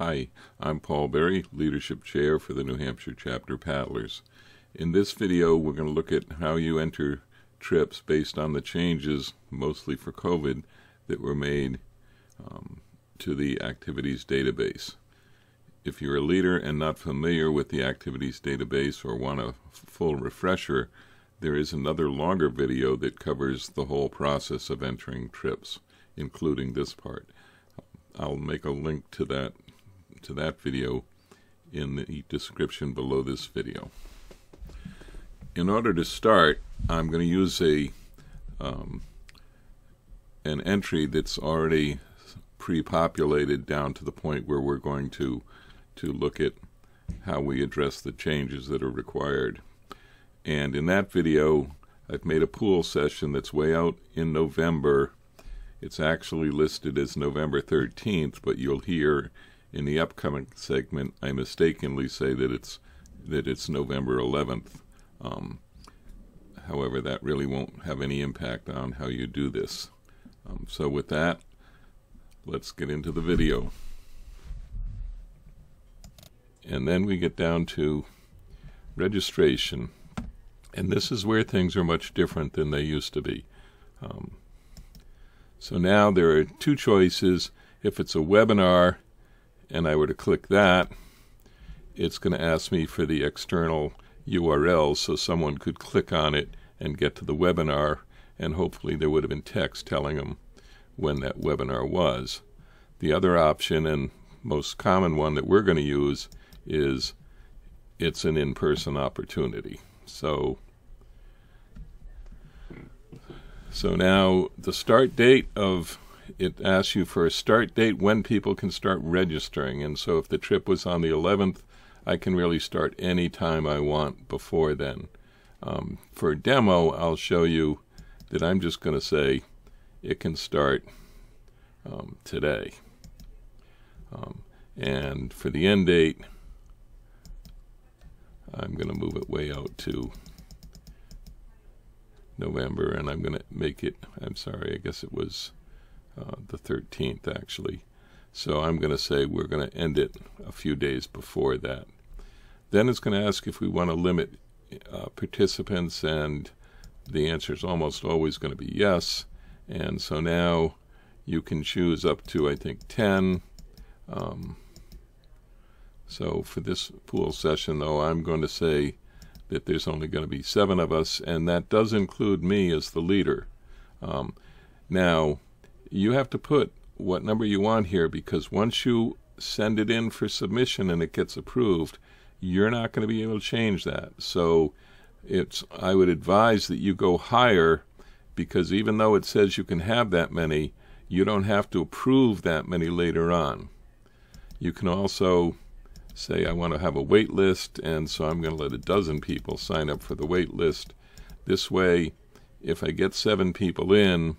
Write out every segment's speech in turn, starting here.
Hi, I'm Paul Berry, Leadership Chair for the New Hampshire Chapter Paddlers. In this video, we're going to look at how you enter trips based on the changes, mostly for COVID, that were made to the activities database. If you're a leader and not familiar with the activities database or want a full refresher, there is another longer video that covers the whole process of entering trips, including this part. I'll make a link to that video in the description below this video. In order to start, I'm going to use an entry that's already pre-populated down to the point where we're going to look at how we address the changes that are required. And in that video, I've made a pool session that's way out in November. It's actually listed as November 13th, but you'll hear in the upcoming segment I mistakenly say that it's November 11th. However, that really won't have any impact on how you do this. So with that, let's get into the video. And then we get down to registration. And this is where things are much different than they used to be. So now there are two choices. If it's a webinar and I were to click that, it's going to ask me for the external URL so someone could click on it and get to the webinar, and hopefully there would have been text telling them when that webinar was. The other option, and most common one that we're going to use, is it's an in-person opportunity. So now the start date it asks you for a start date when people can start registering. And so if the trip was on the 11th, I can really start any time I want before then. For a demo, I'll show you that I'm just going to say it can start today. And for the end date, I'm going to move it way out to November, and I'm going to make it, I'm sorry, I guess it was the 13th actually. So I'm going to say we're going to end it a few days before that. Then it's going to ask if we want to limit participants, and the answer is almost always going to be yes. And so now you can choose up to, I think, 10. So for this pool session, though, I'm going to say that there's only going to be 7 of us, and that does include me as the leader. Now, you have to put what number you want here, because once you send it in for submission and it gets approved, you're not going to be able to change that. So I would advise that you go higher, because even though it says you can have that many, you don't have to approve that many later on. You can also say I want to have a wait list, and so I'm going to let 12 people sign up for the wait list. This way, if I get 7 people in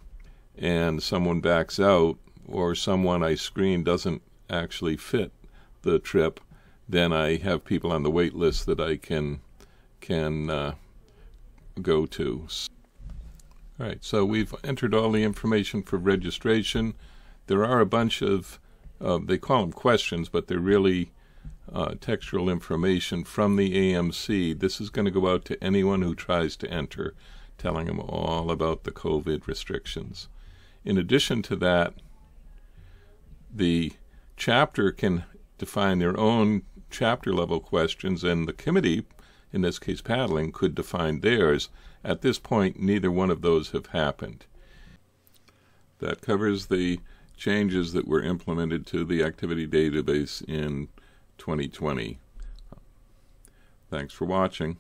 and someone backs out, or someone I screen doesn't actually fit the trip, then I have people on the wait list that I can go to. All right, so we've entered all the information for registration. There are a bunch of they call them questions, but they're really textual information from the AMC. This is going to go out to anyone who tries to enter, telling them all about the COVID restrictions. In addition to that, the chapter can define their own chapter level questions, and the committee, in this case paddling, could define theirs. At this point, neither one of those have happened. That covers the changes that were implemented to the activity database in 2020. Thanks for watching.